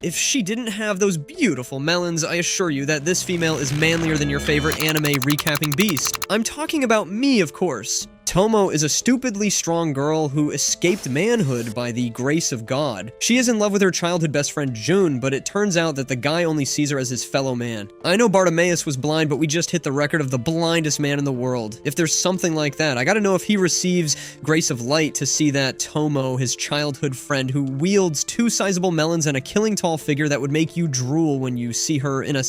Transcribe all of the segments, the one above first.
If she didn't have those beautiful melons, I assure you that this female is manlier than your favorite anime recapping beast. I'm talking about me, of course. Tomo is a stupidly strong girl who escaped manhood by the grace of God. She is in love with her childhood best friend Jun, but it turns out that the guy only sees her as his fellow man. I know Bartimaeus was blind, but we just hit the record of the blindest man in the world. If there's something like that, I gotta know if he receives grace of light to see that Tomo, his childhood friend who wields 2 sizable melons and a killing tall figure that would make you drool when you see her in a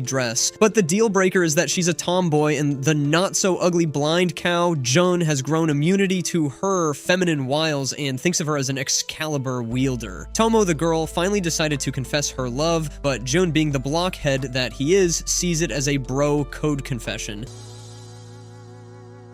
dress. But the deal breaker is that she's a tomboy, and the not-so-ugly blind cow, Jun, has grown immunity to her feminine wiles and thinks of her as an Excalibur wielder. Tomo, the girl, finally decided to confess her love, but Jun, being the blockhead that he is, sees it as a bro code confession.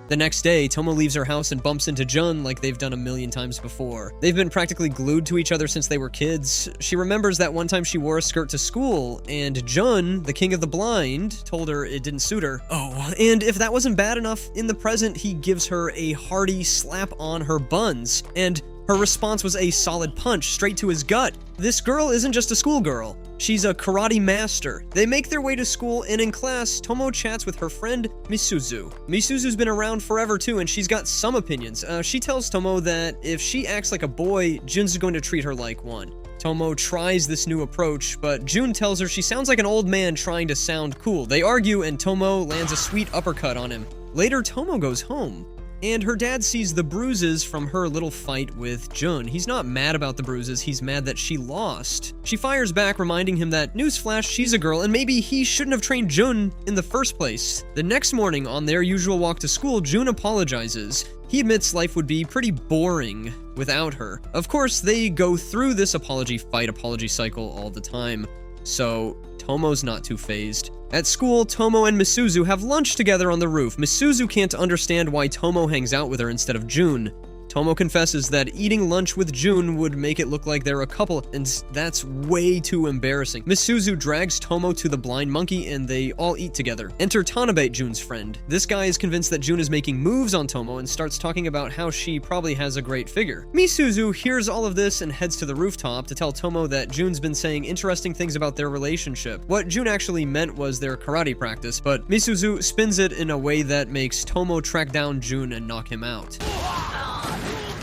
The next day, Tomo leaves her house and bumps into Jun like they've done a million times before. They've been practically glued to each other since they were kids. She remembers that one time she wore a skirt to school, and Jun, the king of the blind, told her it didn't suit her. Oh, and if that wasn't bad enough, in the present, he gives her a hearty slap on her buns, and her response was a solid punch straight to his gut. This girl isn't just a schoolgirl. She's a karate master. They make their way to school, and in class, Tomo chats with her friend Misuzu. Misuzu's been around forever too, and she's got some opinions. She tells Tomo that if she acts like a boy, Jun's going to treat her like one. Tomo tries this new approach, but Jun tells her she sounds like an old man trying to sound cool. They argue, and Tomo lands a sweet uppercut on him. Later, Tomo goes home, and her dad sees the bruises from her little fight with Jun. He's not mad about the bruises, he's mad that she lost. She fires back, reminding him that, newsflash, she's a girl, and maybe he shouldn't have trained Jun in the first place. The next morning, on their usual walk to school, Jun apologizes. He admits life would be pretty boring without her. Of course, they go through this apology cycle all the time, so Tomo's not too fazed. At school, Tomo and Misuzu have lunch together on the roof. Misuzu can't understand why Tomo hangs out with her instead of Jun. Tomo confesses that eating lunch with Jun would make it look like they're a couple, and that's way too embarrassing. Misuzu drags Tomo to the blind monkey, and they all eat together. Enter Tanabe, Jun's friend. This guy is convinced that Jun is making moves on Tomo and starts talking about how she probably has a great figure. Misuzu hears all of this and heads to the rooftop to tell Tomo that Jun's been saying interesting things about their relationship. What Jun actually meant was their karate practice, but Misuzu spins it in a way that makes Tomo track down Jun and knock him out.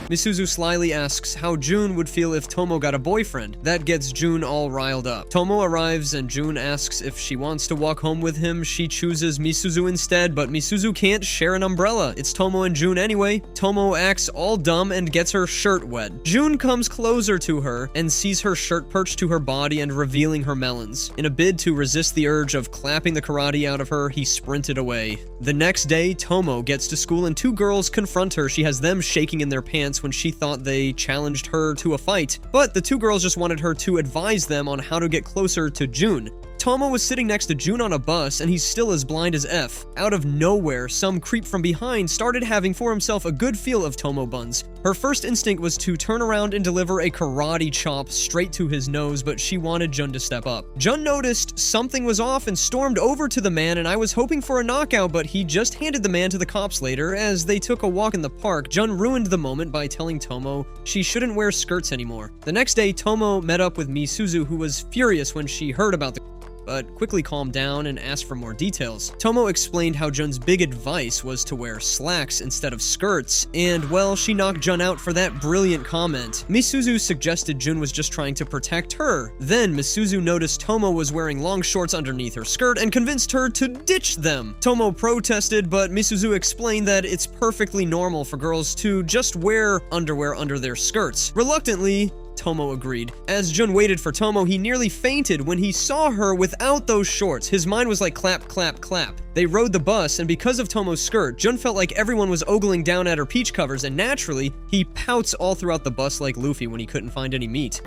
Misuzu slyly asks how Jun would feel if Tomo got a boyfriend. That gets Jun all riled up. Tomo arrives and Jun asks if she wants to walk home with him. She chooses Misuzu instead, but Misuzu can't share an umbrella. It's Tomo and Jun anyway. Tomo acts all dumb and gets her shirt wet. Jun comes closer to her and sees her shirt perched to her body and revealing her melons. In a bid to resist the urge of clapping the karate out of her, he sprinted away. The next day, Tomo gets to school and 2 girls confront her. She has them shaking in their pants when she thought they challenged her to a fight, but the 2 girls just wanted her to advise them on how to get closer to Jun. Tomo was sitting next to Jun on a bus, and he's still as blind as F. Out of nowhere, some creep from behind started having for himself a good feel of Tomo buns. Her first instinct was to turn around and deliver a karate chop straight to his nose, but she wanted Jun to step up. Jun noticed something was off and stormed over to the man, and I was hoping for a knockout, but he just handed the man to the cops later. As they took a walk in the park, Jun ruined the moment by telling Tomo she shouldn't wear skirts anymore. The next day, Tomo met up with Misuzu, who was furious when she heard about the but quickly calmed down and asked for more details. Tomo explained how Jun's big advice was to wear slacks instead of skirts, and well, she knocked Jun out for that brilliant comment. Misuzu suggested Jun was just trying to protect her. Then Misuzu noticed Tomo was wearing long shorts underneath her skirt and convinced her to ditch them. Tomo protested, but Misuzu explained that it's perfectly normal for girls to just wear underwear under their skirts. Reluctantly, Tomo agreed. As Jun waited for Tomo, he nearly fainted when he saw her without those shorts. His mind was like clap, clap, clap. They rode the bus, and because of Tomo's skirt, Jun felt like everyone was ogling down at her peach covers, and naturally, he pouts all throughout the bus like Luffy when he couldn't find any meat.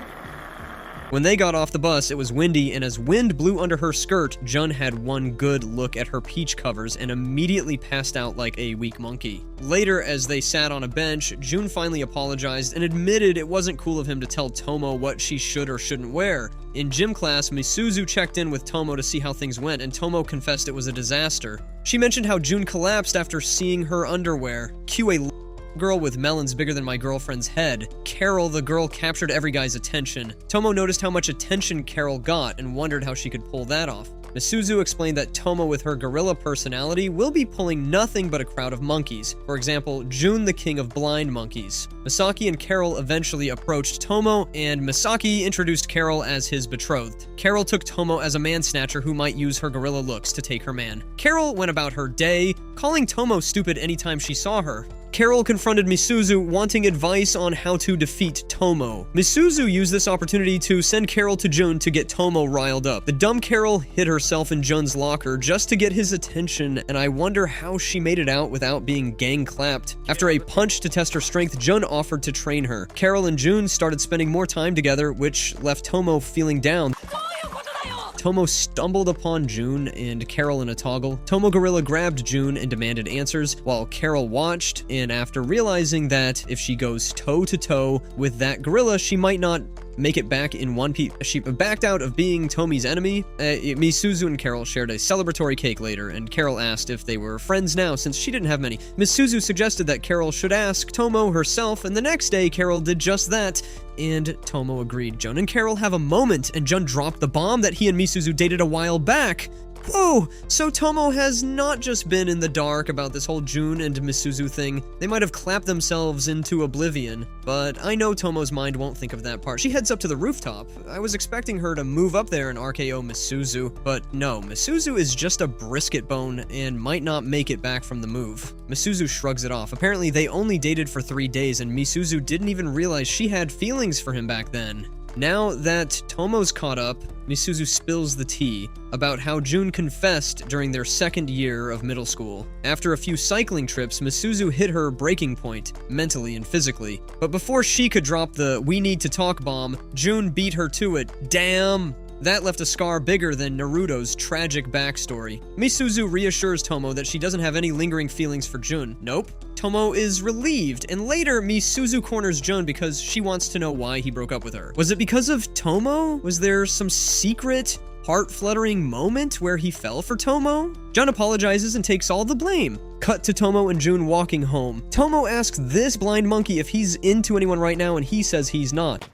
When they got off the bus, it was windy, and as wind blew under her skirt, Jun had one good look at her peach covers and immediately passed out like a weak monkey. Later, as they sat on a bench, Jun finally apologized and admitted it wasn't cool of him to tell Tomo what she should or shouldn't wear. In gym class, Misuzu checked in with Tomo to see how things went, and Tomo confessed it was a disaster. She mentioned how Jun collapsed after seeing her underwear. Cue a girl with melons bigger than my girlfriend's head. Carol, the girl, captured every guy's attention. Tomo noticed how much attention Carol got and wondered how she could pull that off. Misuzu explained that Tomo, with her gorilla personality, will be pulling nothing but a crowd of monkeys. For example, Jun, the king of blind monkeys. Misaki and Carol eventually approached Tomo, and Misaki introduced Carol as his betrothed. Carol took Tomo as a man-snatcher who might use her gorilla looks to take her man. Carol went about her day, calling Tomo stupid anytime she saw her. Carol confronted Misuzu, wanting advice on how to defeat Tomo. Misuzu used this opportunity to send Carol to Jun to get Tomo riled up. The dumb Carol hid herself in Jun's locker just to get his attention, and I wonder how she made it out without being gang-clapped. After a punch to test her strength, Jun offered to train her. Carol and Jun started spending more time together, which left Tomo feeling down. Tomo stumbled upon Jun and Carol in a toggle. Tomo Gorilla grabbed Jun and demanded answers, while Carol watched, and after realizing that if she goes toe-to-toe with that gorilla, she might not make it back in one piece. She backed out of being Tomi's enemy. Misuzu and Carol shared a celebratory cake later, and Carol asked if they were friends now since she didn't have many. Misuzu suggested that Carol should ask Tomo herself, and the next day Carol did just that, and Tomo agreed. Jun and Carol have a moment, and Jun dropped the bomb that he and Misuzu dated a while back. Whoa, so Tomo has not just been in the dark about this whole Jun and Misuzu thing. They might have clapped themselves into oblivion, but I know Tomo's mind won't think of that part. She heads up to the rooftop. I was expecting her to move up there and RKO Misuzu, but no, Misuzu is just a brisket bone and might not make it back from the move. Misuzu shrugs it off. Apparently they only dated for 3 days and Misuzu didn't even realize she had feelings for him back then. Now that Tomo's caught up, Misuzu spills the tea about how Jun confessed during their second year of middle school. After a few cycling trips, Misuzu hit her breaking point, mentally and physically. But before she could drop the "we need to talk" bomb, Jun beat her to it. Damn! That left a scar bigger than Naruto's tragic backstory. Misuzu reassures Tomo that she doesn't have any lingering feelings for Jun. Nope. Tomo is relieved, and later Misuzu corners Jun because she wants to know why he broke up with her. Was it because of Tomo? Was there some secret, heart-fluttering moment where he fell for Tomo? Jun apologizes and takes all the blame. Cut to Tomo and Jun walking home. Tomo asks this blind monkey if he's into anyone right now, and he says he's not.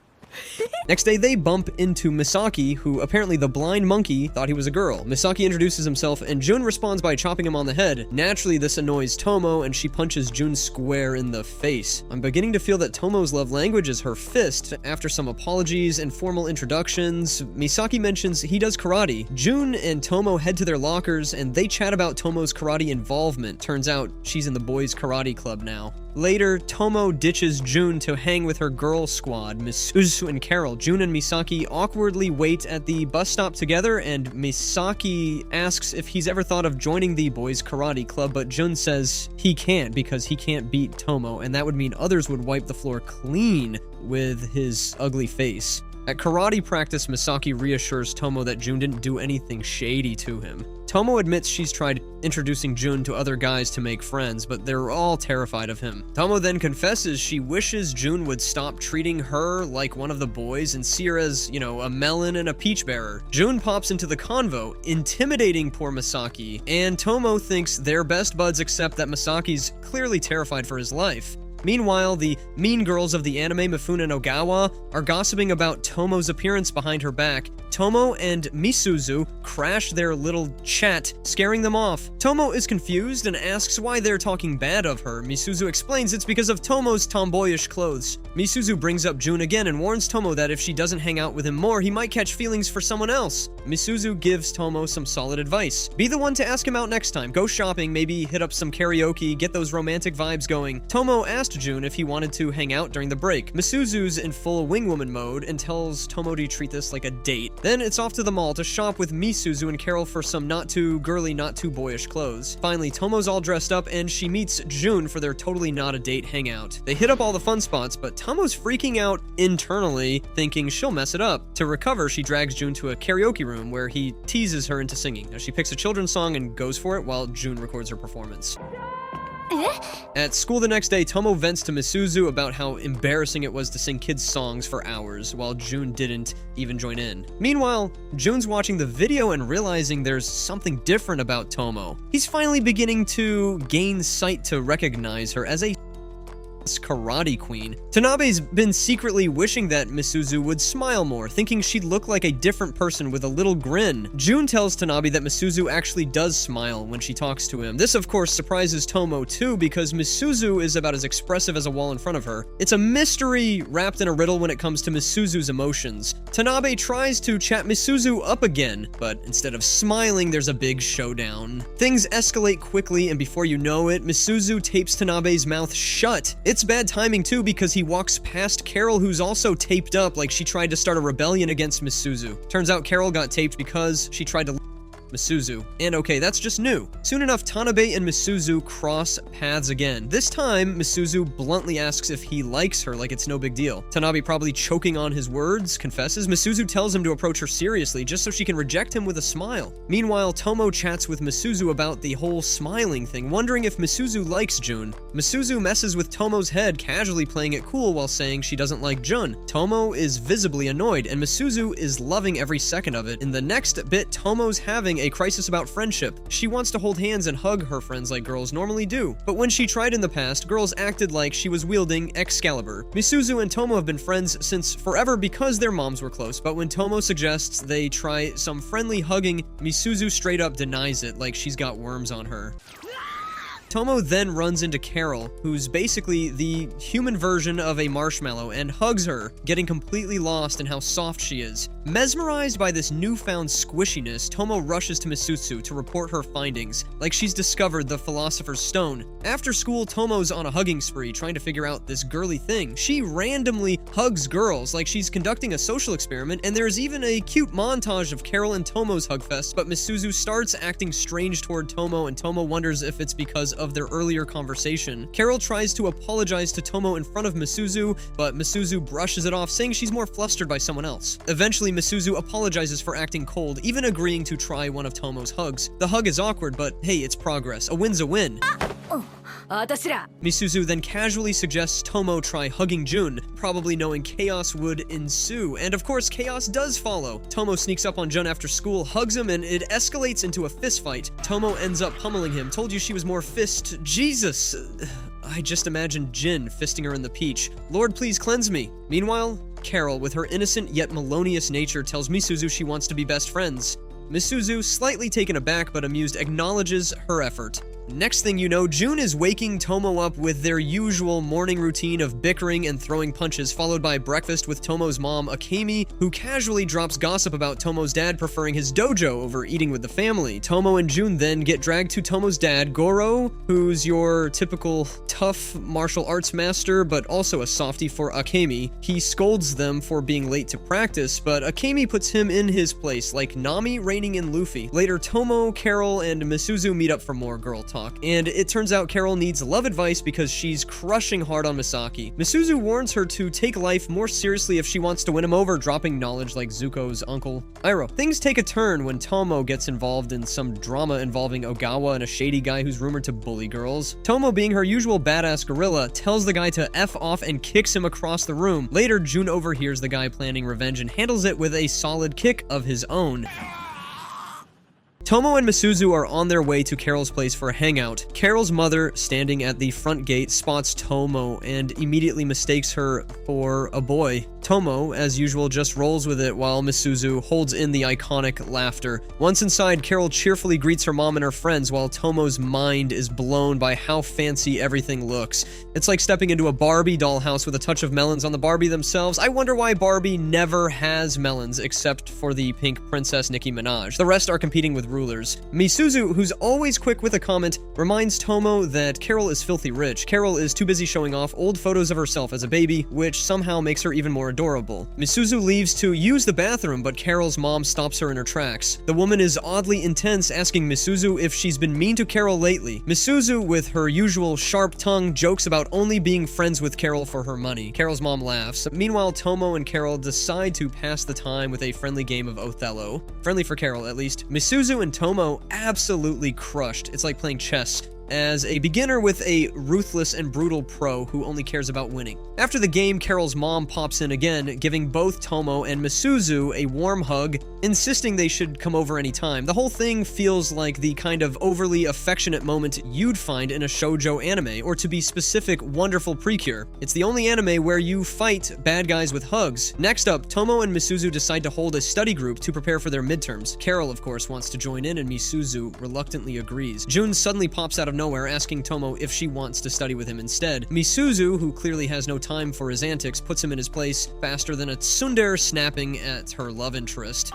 Next day, they bump into Misaki, who apparently the blind monkey thought he was a girl. Misaki introduces himself, and Jun responds by chopping him on the head. Naturally, this annoys Tomo, and she punches Jun square in the face. I'm beginning to feel that Tomo's love language is her fist. After some apologies and formal introductions, Misaki mentions he does karate. Jun and Tomo head to their lockers, and they chat about Tomo's karate involvement. Turns out, she's in the boys' karate club now. Later, Tomo ditches Jun to hang with her girl squad, Misuzu and Carol. Jun and Misaki awkwardly wait at the bus stop together, and Misaki asks if he's ever thought of joining the boys' karate club, but Jun says he can't because he can't beat Tomo, and that would mean others would wipe the floor clean with his ugly face. At karate practice, Misaki reassures Tomo that Jun didn't do anything shady to him. Tomo admits she's tried introducing Jun to other guys to make friends, but they're all terrified of him. Tomo then confesses she wishes Jun would stop treating her like one of the boys and see her as, a melon and a peach bearer. Jun pops into the convo, intimidating poor Misaki, and Tomo thinks they're best buds except that Misaki's clearly terrified for his life. Meanwhile, the mean girls of the anime Mifune and Ogawa are gossiping about Tomo's appearance behind her back. Tomo and Misuzu crash their little chat, scaring them off. Tomo is confused and asks why they're talking bad of her. Misuzu explains it's because of Tomo's tomboyish clothes. Misuzu brings up Jun again and warns Tomo that if she doesn't hang out with him more, he might catch feelings for someone else. Misuzu gives Tomo some solid advice. Be the one to ask him out next time. Go shopping, maybe hit up some karaoke, get those romantic vibes going. Tomo asked Jun if he wanted to hang out during the break. Misuzu's in full wingwoman mode and tells Tomo to treat this like a date. Then it's off to the mall to shop with Misuzu and Carol for some not too girly, not too boyish clothes. Finally, Tomo's all dressed up and she meets Jun for their totally not a date hangout. They hit up all the fun spots, but Tomo's freaking out internally, thinking she'll mess it up. To recover, she drags Jun to a karaoke room where he teases her into singing. Now, she picks a children's song and goes for it while Jun records her performance. At school the next day, Tomo vents to Misuzu about how embarrassing it was to sing kids' songs for hours, while Jun didn't even join in. Meanwhile, Jun's watching the video and realizing there's something different about Tomo. He's finally beginning to gain sight to recognize her as a karate queen. Tanabe's been secretly wishing that Misuzu would smile more, thinking she'd look like a different person with a little grin. Jun tells Tanabe that Misuzu actually does smile when she talks to him. This, of course, surprises Tomo too, because Misuzu is about as expressive as a wall in front of her. It's a mystery wrapped in a riddle when it comes to Misuzu's emotions. Tanabe tries to chat Misuzu up again, but instead of smiling, there's a big showdown. Things escalate quickly, and before you know it, Misuzu tapes Tanabe's mouth shut. It's bad timing too, because he walks past Carol, who's also taped up like she tried to start a rebellion against Misuzu. Turns out Carol got taped because she tried to Misuzu. And okay, that's just new. Soon enough, Tanabe and Misuzu cross paths again. This time, Misuzu bluntly asks if he likes her, like it's no big deal. Tanabe, probably choking on his words, confesses. Misuzu tells him to approach her seriously, just so she can reject him with a smile. Meanwhile, Tomo chats with Misuzu about the whole smiling thing, wondering if Misuzu likes Jun. Misuzu messes with Tomo's head, casually playing it cool while saying she doesn't like Jun. Tomo is visibly annoyed, and Misuzu is loving every second of it. In the next bit, Tomo's having a crisis about friendship. She wants to hold hands and hug her friends like girls normally do. But when she tried in the past, girls acted like she was wielding Excalibur. Misuzu and Tomo have been friends since forever because their moms were close, but when Tomo suggests they try some friendly hugging, Misuzu straight up denies it like she's got worms on her. Tomo then runs into Carol, who's basically the human version of a marshmallow, and hugs her, getting completely lost in how soft she is. Mesmerized by this newfound squishiness, Tomo rushes to Misuzu to report her findings, like she's discovered the Philosopher's Stone. After school, Tomo's on a hugging spree, trying to figure out this girly thing. She randomly hugs girls, like she's conducting a social experiment, and there's even a cute montage of Carol and Tomo's hugfest, but Misuzu starts acting strange toward Tomo, and Tomo wonders if it's because of their earlier conversation. Carol tries to apologize to Tomo in front of Misuzu, but Misuzu brushes it off, saying she's more flustered by someone else. Eventually, Misuzu apologizes for acting cold, even agreeing to try one of Tomo's hugs. The hug is awkward, but hey, it's progress. A win's a win. Misuzu then casually suggests Tomo try hugging Jun, probably knowing chaos would ensue, and of course chaos does follow. Tomo sneaks up on Jun after school, hugs him, and it escalates into a fist fight. Tomo ends up pummeling him. Told you she was more fist... Jesus! I just imagined Jin fisting her in the peach. Lord, please cleanse me. Meanwhile, Carol, with her innocent yet melodious nature, tells Misuzu she wants to be best friends. Misuzu, slightly taken aback but amused, acknowledges her effort. Next thing you know, Jun is waking Tomo up with their usual morning routine of bickering and throwing punches, followed by breakfast with Tomo's mom, Akemi, who casually drops gossip about Tomo's dad preferring his dojo over eating with the family. Tomo and Jun then get dragged to Tomo's dad, Goro, who's your typical tough martial arts master, but also a softie for Akemi. He scolds them for being late to practice, but Akemi puts him in his place, like Nami reining in Luffy. Later, Tomo, Carol, and Misuzu meet up for more girl talk. And it turns out Carol needs love advice because she's crushing hard on Misaki. Misuzu warns her to take life more seriously if she wants to win him over, dropping knowledge like Zuko's uncle, Iroh. Things take a turn when Tomo gets involved in some drama involving Ogawa and a shady guy who's rumored to bully girls. Tomo, being her usual badass gorilla, tells the guy to F off and kicks him across the room. Later, Jun overhears the guy planning revenge and handles it with a solid kick of his own. Tomo and Misuzu are on their way to Carol's place for a hangout. Carol's mother, standing at the front gate, spots Tomo and immediately mistakes her for a boy. Tomo, as usual, just rolls with it while Misuzu holds in the iconic laughter. Once inside, Carol cheerfully greets her mom and her friends while Tomo's mind is blown by how fancy everything looks. It's like stepping into a Barbie dollhouse with a touch of melons on the Barbie themselves. I wonder why Barbie never has melons except for the pink princess Nicki Minaj. The rest are competing with rulers. Misuzu, who's always quick with a comment, reminds Tomo that Carol is filthy rich. Carol is too busy showing off old photos of herself as a baby, which somehow makes her even more adorable. Misuzu leaves to use the bathroom, but Carol's mom stops her in her tracks. The woman is oddly intense, asking Misuzu if she's been mean to Carol lately. Misuzu, with her usual sharp tongue, jokes about only being friends with Carol for her money. Carol's mom laughs. Meanwhile, Tomo and Carol decide to pass the time with a friendly game of Othello. Friendly for Carol, at least. Misuzu and Tomo absolutely crushed. It's like playing chess. as a beginner with a ruthless and brutal pro who only cares about winning. After the game, Carol's mom pops in again, giving both Tomo and Misuzu a warm hug, insisting they should come over anytime. The whole thing feels like the kind of overly affectionate moment you'd find in a shoujo anime, or to be specific, Wonderful Precure. It's the only anime where you fight bad guys with hugs. Next up, Tomo and Misuzu decide to hold a study group to prepare for their midterms. Carol, of course, wants to join in, and Misuzu reluctantly agrees. Jun suddenly pops out of nowhere, asking Tomo if she wants to study with him instead. Misuzu, who clearly has no time for his antics, puts him in his place faster than a tsundere snapping at her love interest.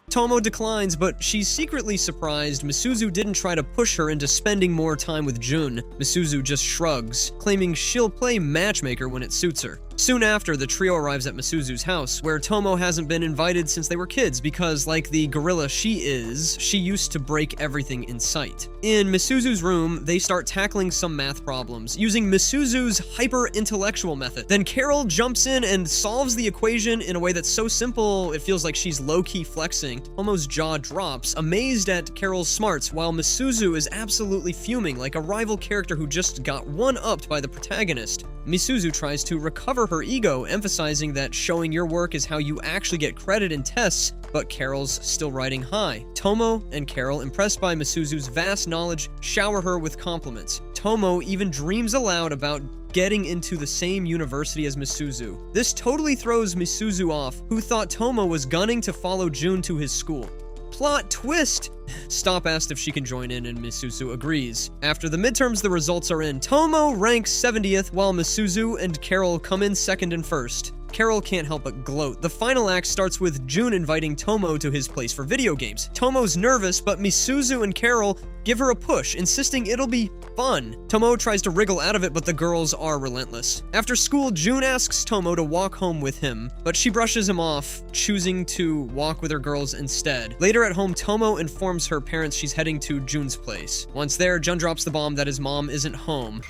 Tomo declines, but she's secretly surprised Misuzu didn't try to push her into spending more time with Jun. Misuzu just shrugs, claiming she'll play matchmaker when it suits her. Soon after, the trio arrives at Misuzu's house, where Tomo hasn't been invited since they were kids because, like the gorilla she is, she used to break everything in sight. In Misuzu's room, they start tackling some math problems, using Misuzu's hyper-intellectual method. Then Carol jumps in and solves the equation in a way that's so simple it feels like she's low-key flexing. Tomo's jaw drops, amazed at Carol's smarts, while Misuzu is absolutely fuming like a rival character who just got one-upped by the protagonist. Misuzu tries to recover her ego, emphasizing that showing your work is how you actually get credit in tests, but Carol's still riding high. Tomo and Carol, impressed by Misuzu's vast knowledge, shower her with compliments. Tomo even dreams aloud about getting into the same university as Misuzu. This totally throws Misuzu off, who thought Tomo was gunning to follow Jun to his school. Plot twist! Stop asked if she can join in, and Misuzu agrees. After the midterms, the results are in. Tomo ranks 70th, while Misuzu and Carol come in second and first. Carol can't help but gloat. The final act starts with Jun inviting Tomo to his place for video games. Tomo's nervous, but Misuzu and Carol give her a push, insisting it'll be fun. Tomo tries to wriggle out of it, but the girls are relentless. After school, Jun asks Tomo to walk home with him, but she brushes him off, choosing to walk with her girls instead. Later at home, Tomo informs her parents she's heading to Jun's place. Once there, Jun drops the bomb that his mom isn't home,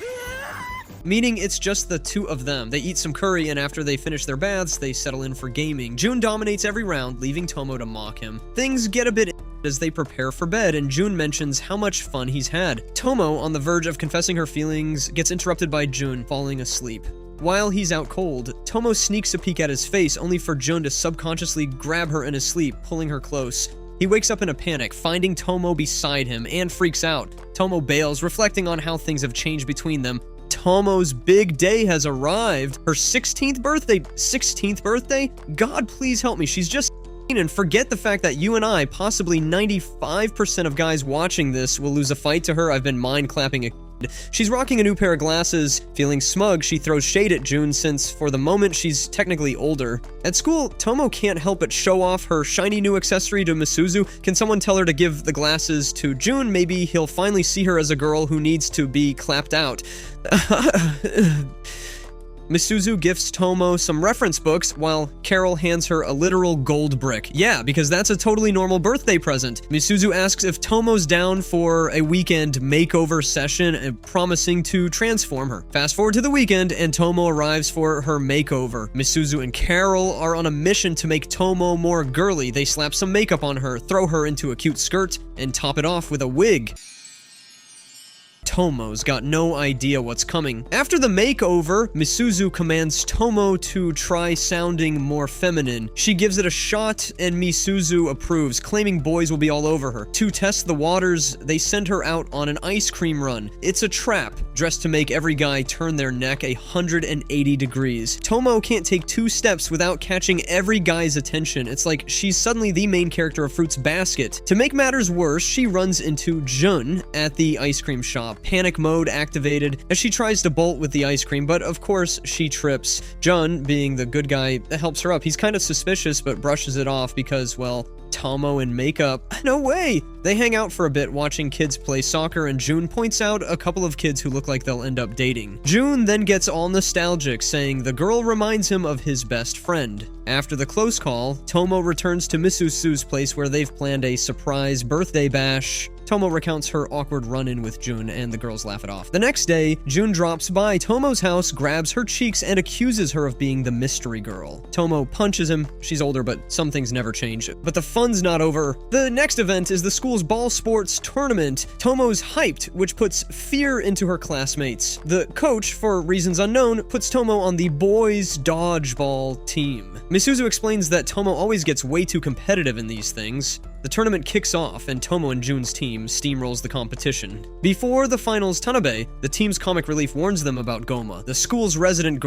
meaning it's just the two of them. They eat some curry, and after they finish their baths, they settle in for gaming. Jun dominates every round, leaving Tomo to mock him. Things get a bit as they prepare for bed, and Jun mentions how much fun he's had. Tomo, on the verge of confessing her feelings, gets interrupted by Jun falling asleep. While he's out cold, Tomo sneaks a peek at his face, only for Jun to subconsciously grab her in his sleep, pulling her close. He wakes up in a panic, finding Tomo beside him, and freaks out. Tomo bails, reflecting on how things have changed between them. Tomo's big day has arrived. Her 16th birthday? 16th birthday? God, please help me. She's just and forget the fact that you and I, possibly 95% of guys watching this, will lose a fight to her. I've been mind clapping a kid. She's rocking a new pair of glasses. Feeling smug, she throws shade at Jun since, for the moment, she's technically older. At school, Tomo can't help but show off her shiny new accessory to Misuzu. Can someone tell her to give the glasses to Jun? Maybe he'll finally see her as a girl who needs to be clapped out. Misuzu gifts Tomo some reference books, while Carol hands her a literal gold brick. Yeah, because that's a totally normal birthday present. Misuzu asks if Tomo's down for a weekend makeover session, promising to transform her. Fast forward to the weekend, and Tomo arrives for her makeover. Misuzu and Carol are on a mission to make Tomo more girly. They slap some makeup on her, throw her into a cute skirt, and top it off with a wig. Tomo's got no idea what's coming. After the makeover, Misuzu commands Tomo to try sounding more feminine. She gives it a shot, and Misuzu approves, claiming boys will be all over her. To test the waters, they send her out on an ice cream run. It's a trap, dressed to make every guy turn their neck 180 degrees. Tomo can't take 2 steps without catching every guy's attention. It's like she's suddenly the main character of Fruits Basket. To make matters worse, she runs into Jun at the ice cream shop. Panic mode activated as she tries to bolt with the ice cream, but of course she trips. Jun, being the good guy, helps her up. He's kind of suspicious but brushes it off because, well, Tomo in makeup. No way! They hang out for a bit watching kids play soccer, and Jun points out a couple of kids who look like they'll end up dating. Jun then gets all nostalgic, saying the girl reminds him of his best friend. After the close call, Tomo returns to Misuzu's place where they've planned a surprise birthday bash. Tomo recounts her awkward run-in with Jun, and the girls laugh it off. The next day, Jun drops by Tomo's house, grabs her cheeks, and accuses her of being the mystery girl. Tomo punches him. She's older, but some things never change. But the fun's not over. The next event is the school's ball sports tournament. Tomo's hyped, which puts fear into her classmates. The coach, for reasons unknown, puts Tomo on the boys' dodgeball team. Misuzu explains that Tomo always gets way too competitive in these things. The tournament kicks off, and Tomo and Jun's team steamrolls the competition. Before the finals Tanabe, the team's comic relief warns them about Goma, the school's resident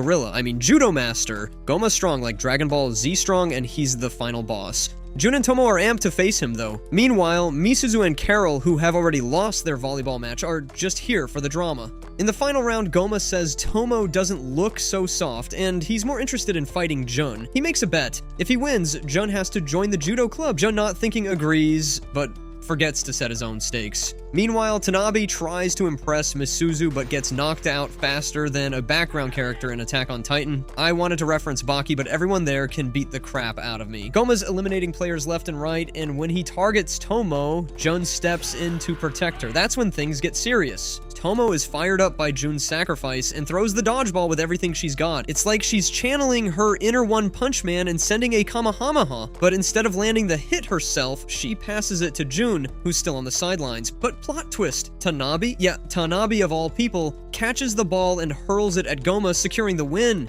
judo master. Goma's strong like Dragon Ball Z strong, and he's the final boss. Jun and Tomo are amped to face him, though. Meanwhile, Misuzu and Carol, who have already lost their volleyball match, are just here for the drama. In the final round, Goma says Tomo doesn't look so soft, and he's more interested in fighting Jun. He makes a bet. If he wins, Jun has to join the judo club. Jun, not thinking, agrees, but forgets to set his own stakes. Meanwhile, Tanabe tries to impress Misuzu but gets knocked out faster than a background character in Attack on Titan. I wanted to reference Baki, but everyone there can beat the crap out of me. Goma's eliminating players left and right, and when he targets Tomo, Jun steps in to protect her. That's when things get serious. Tomo is fired up by Jun's sacrifice and throws the dodgeball with everything she's got. It's like she's channeling her inner One Punch Man and sending a Kamehameha, but instead of landing the hit herself, she passes it to Jun, who's still on the sidelines. But plot twist, Tanabe of all people, catches the ball and hurls it at Goma, securing the win.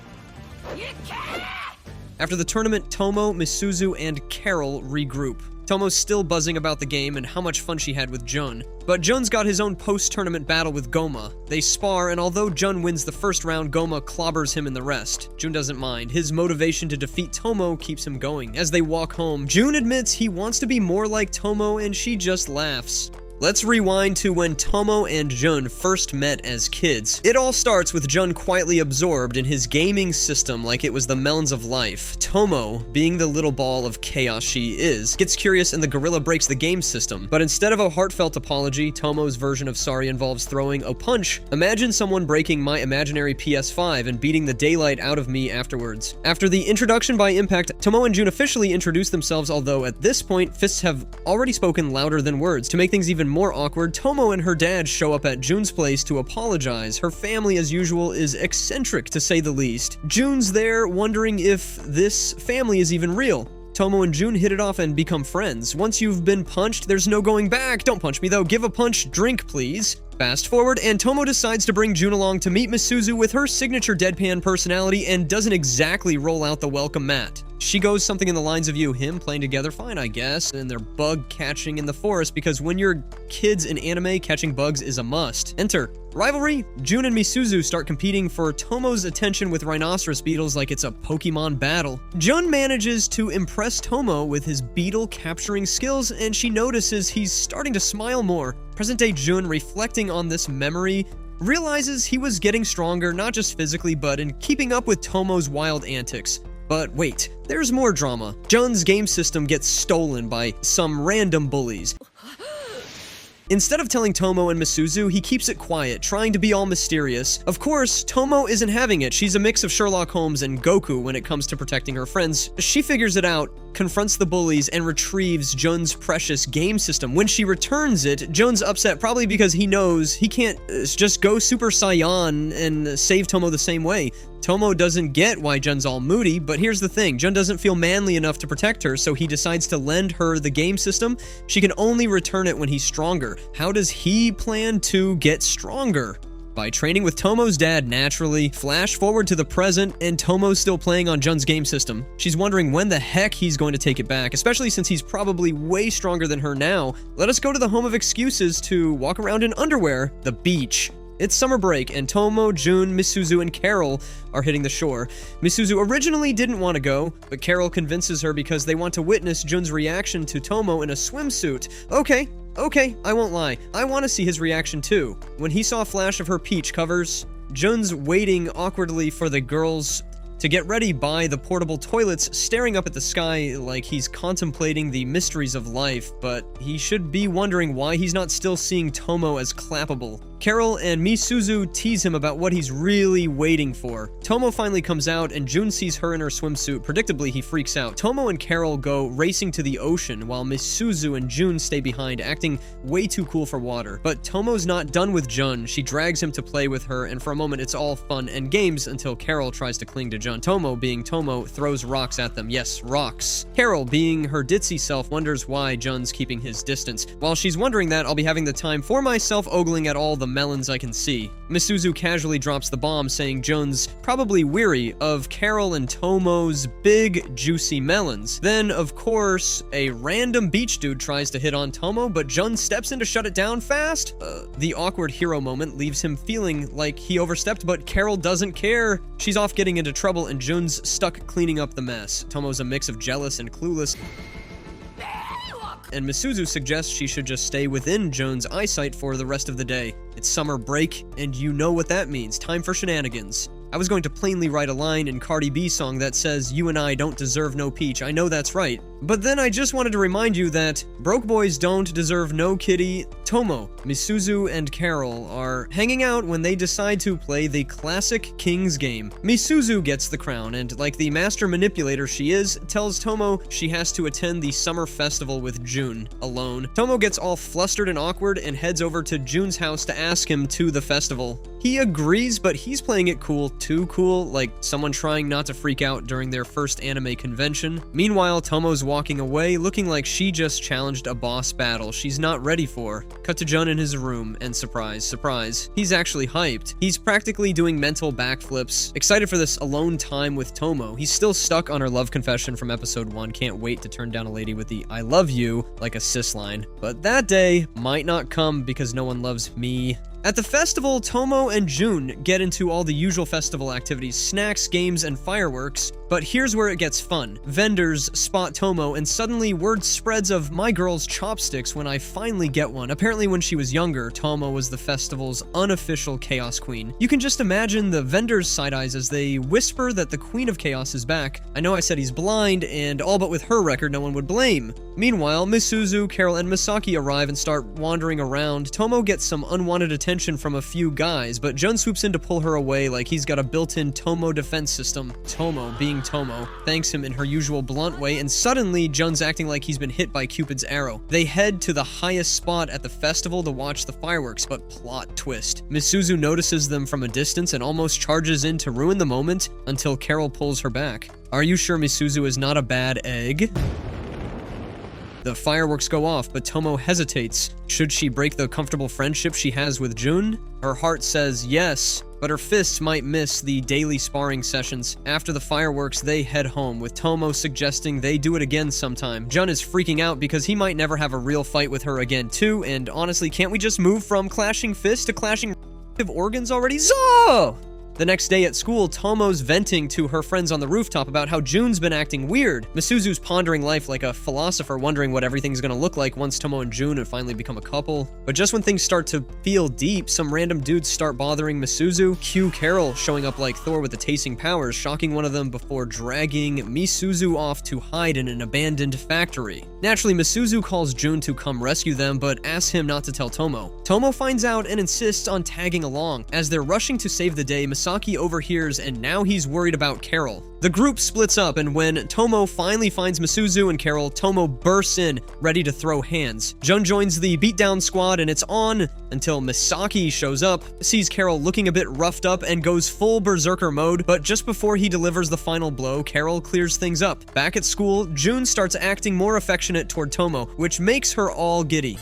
After the tournament, Tomo, Misuzu, and Carol regroup. Tomo's still buzzing about the game and how much fun she had with Jun, but Jun's got his own post-tournament battle with Goma. They spar, and although Jun wins the first round, Goma clobbers him in the rest. Jun doesn't mind. His motivation to defeat Tomo keeps him going. As they walk home, Jun admits he wants to be more like Tomo, and she just laughs. Let's rewind to when Tomo and Jun first met as kids. It all starts with Jun quietly absorbed in his gaming system like it was the melons of life. Tomo, being the little ball of chaos she is, gets curious and the gorilla breaks the game system. But instead of a heartfelt apology, Tomo's version of sorry involves throwing a punch. Imagine someone breaking my imaginary PS5 and beating the daylight out of me afterwards. After the introduction by impact, Tomo and Jun officially introduce themselves, although at this point, fists have already spoken louder than words. To make things even more awkward, Tomo and her dad show up at Jun's place to apologize. Her family, as usual, is eccentric to say the least. Jun's there wondering if this family is even real. Tomo and Jun hit it off and become friends. Once you've been punched, there's no going back. Don't punch me though, give a punch, drink please. Fast forward, and Tomo decides to bring Jun along to meet Misuzu with her signature deadpan personality and doesn't exactly roll out the welcome mat. She goes something in the lines of him playing together, fine I guess, and they're bug catching in the forest because when you're kids in anime, catching bugs is a must. Enter rivalry. Jun and Misuzu start competing for Tomo's attention with rhinoceros beetles like it's a Pokemon battle. Jun manages to impress Tomo with his beetle capturing skills, and she notices he's starting to smile more. Present-day Jun, reflecting on this memory, realizes he was getting stronger, not just physically, but in keeping up with Tomo's wild antics. But wait, there's more drama. Jun's game system gets stolen by some random bullies. Instead of telling Tomo and Misuzu, he keeps it quiet, trying to be all mysterious. Of course, Tomo isn't having it. She's a mix of Sherlock Holmes and Goku when it comes to protecting her friends. She figures it out, confronts the bullies, and retrieves Jun's precious game system. When she returns it, Jun's upset probably because he knows he can't just go Super Saiyan and save Tomo the same way. Tomo doesn't get why Jun's all moody, but here's the thing. Jun doesn't feel manly enough to protect her, so he decides to lend her the game system. She can only return it when he's stronger. How does he plan to get stronger? By training with Tomo's dad, naturally. Flash forward to the present, and Tomo's still playing on Jun's game system. She's wondering when the heck he's going to take it back, especially since he's probably way stronger than her now. Let us go to the home of excuses to walk around in underwear, the beach. It's summer break, and Tomo, Jun, Misuzu, and Carol are hitting the shore. Misuzu originally didn't want to go, but Carol convinces her because they want to witness Jun's reaction to Tomo in a swimsuit. Okay, I won't lie. I want to see his reaction too. When he saw a flash of her peach covers, Jun's waiting awkwardly for the girls to get ready by the portable toilets, staring up at the sky like he's contemplating the mysteries of life, but he should be wondering why he's not still seeing Tomo as clappable. Carol and Misuzu tease him about what he's really waiting for. Tomo finally comes out and Jun sees her in her swimsuit. Predictably, he freaks out. Tomo and Carol go racing to the ocean while Misuzu and Jun stay behind, acting way too cool for water. But Tomo's not done with Jun. She drags him to play with her, and for a moment it's all fun and games until Carol tries to cling to Jun. Tomo, being Tomo, throws rocks at them. Yes, rocks. Carol, being her ditzy self, wonders why Jun's keeping his distance. While she's wondering that, I'll be having the time for myself ogling at all the melons I can see. Misuzu casually drops the bomb, saying Jun's probably weary of Carol and Tomo's big, juicy melons. Then, of course, a random beach dude tries to hit on Tomo, but Jun steps in to shut it down fast. The awkward hero moment leaves him feeling like he overstepped, but Carol doesn't care. She's off getting into trouble, and Jun's stuck cleaning up the mess. Tomo's a mix of jealous and clueless, and Misuzu suggests she should just stay within Jun's eyesight for the rest of the day. It's summer break, and you know what that means. Time for shenanigans. I was going to plainly write a line in Cardi B's song that says, "You and I don't deserve no peach." I know that's right. But then I just wanted to remind you that broke boys don't deserve no kitty. Tomo, Misuzu, and Carol are hanging out when they decide to play the classic King's game. Misuzu gets the crown, and like the master manipulator she is, tells Tomo she has to attend the summer festival with Jun alone. Tomo gets all flustered and awkward and heads over to Jun's house to ask him to the festival. He agrees, but he's playing it cool, too cool, like someone trying not to freak out during their first anime convention. Meanwhile, Tomo's walking away, looking like she just challenged a boss battle she's not ready for. Cut to Jun in his room, and surprise, surprise, he's actually hyped. He's practically doing mental backflips, excited for this alone time with Tomo. He's still stuck on her love confession from episode 1, can't wait to turn down a lady with the "I love you" like a cis line. But that day might not come because no one loves me. At the festival, Tomo and Jun get into all the usual festival activities, snacks, games, and fireworks, but here's where it gets fun. Vendors spot Tomo, and suddenly word spreads of my girl's chopsticks when I finally get one. Apparently when she was younger, Tomo was the festival's unofficial Chaos Queen. You can just imagine the vendors' side eyes as they whisper that the Queen of Chaos is back. I know I said he's blind, and all but with her record no one would blame. Meanwhile, Misuzu, Carol, and Misaki arrive and start wandering around. Tomo gets some unwanted attention from a few guys, but Jun swoops in to pull her away like he's got a built-in Tomo defense system. Tomo, being Tomo, thanks him in her usual blunt way, and suddenly Jun's acting like he's been hit by Cupid's arrow. They head to the highest spot at the festival to watch the fireworks, but plot twist. Misuzu notices them from a distance and almost charges in to ruin the moment until Carol pulls her back. Are you sure Misuzu is not a bad egg? The fireworks go off, but Tomo hesitates. Should she break the comfortable friendship she has with Jun? Her heart says yes, but her fists might miss the daily sparring sessions. After the fireworks, they head home, with Tomo suggesting they do it again sometime. Jun is freaking out because he might never have a real fight with her again too, and honestly, can't we just move from clashing fists to clashing organs already? So! The next day at school, Tomo's venting to her friends on the rooftop about how Jun's been acting weird. Misuzu's pondering life like a philosopher, wondering what everything's gonna look like once Tomo and Jun have finally become a couple. But just when things start to feel deep, some random dudes start bothering Misuzu. Cue Carol showing up like Thor with the tasting powers, shocking one of them before dragging Misuzu off to hide in an abandoned factory. Naturally, Misuzu calls Jun to come rescue them, but asks him not to tell Tomo. Tomo finds out and insists on tagging along. As they're rushing to save the day, Misaki overhears, and now he's worried about Carol. The group splits up, and when Tomo finally finds Misuzu and Carol, Tomo bursts in, ready to throw hands. Jun joins the beatdown squad, and it's on until Misaki shows up, sees Carol looking a bit roughed up, and goes full berserker mode, but just before he delivers the final blow, Carol clears things up. Back at school, Jun starts acting more affectionate toward Tomo, which makes her all giddy.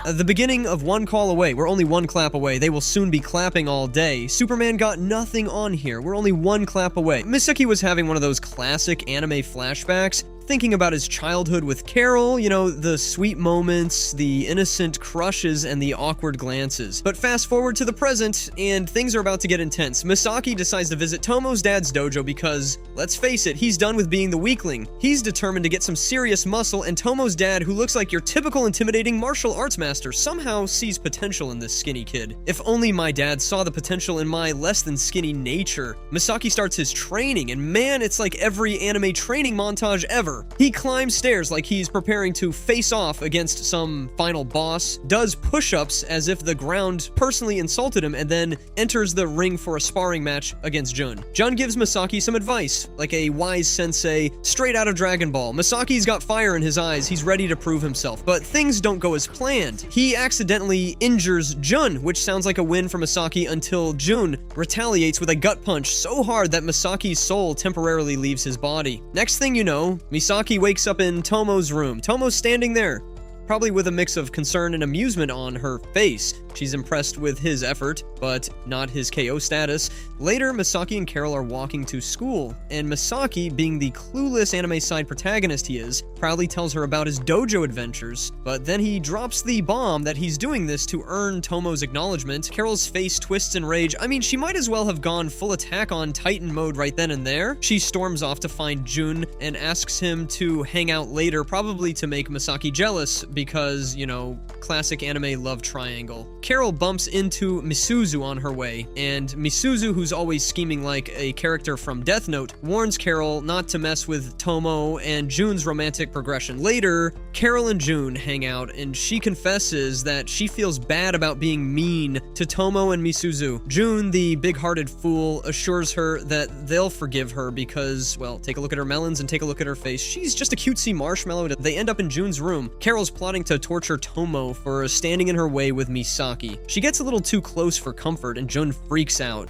The beginning of One Call Away. We're only one clap away. They will soon be clapping all day. Superman got nothing on here. We're only one clap away. Misaki was having one of those classic anime flashbacks, thinking about his childhood with Carol, you know, the sweet moments, the innocent crushes, and the awkward glances. But fast forward to the present, and things are about to get intense. Misaki decides to visit Tomo's dad's dojo because, let's face it, he's done with being the weakling. He's determined to get some serious muscle, and Tomo's dad, who looks like your typical intimidating martial arts master, somehow sees potential in this skinny kid. If only my dad saw the potential in my less than skinny nature. Misaki starts his training, and man, it's like every anime training montage ever. her. He climbs stairs like he's preparing to face off against some final boss, does push-ups as if the ground personally insulted him, and then enters the ring for a sparring match against Jun. Jun gives Misaki some advice, like a wise sensei straight out of Dragon Ball. Misaki's got fire in his eyes, he's ready to prove himself, but things don't go as planned. He accidentally injures Jun, which sounds like a win for Misaki until Jun retaliates with a gut punch so hard that Misaki's soul temporarily leaves his body. Next thing you know, Misaki wakes up in Tomo's room. Tomo's standing there, probably with a mix of concern and amusement on her face. She's impressed with his effort, but not his KO status. Later, Misaki and Carol are walking to school, and Misaki, being the clueless anime side protagonist he is, proudly tells her about his dojo adventures, but then he drops the bomb that he's doing this to earn Tomo's acknowledgement. Carol's face twists in rage. I mean, she might as well have gone full attack on Titan mode right then and there. She storms off to find Jun and asks him to hang out later, probably to make Misaki jealous because, you know, classic anime love triangle. Carol bumps into Misuzu on her way, and Misuzu, who's always scheming like a character from Death Note, warns Carol not to mess with Tomo and Jun's romantic progression. Later, Carol and Jun hang out, and she confesses that she feels bad about being mean to Tomo and Misuzu. Jun, the big-hearted fool, assures her that they'll forgive her because, well, take a look at her melons and take a look at her face. She's just a cutesy marshmallow. They end up in Jun's room. Carol's plotting to torture Tomo for standing in her way with Misaki. She gets a little too close for comfort, and Jun freaks out.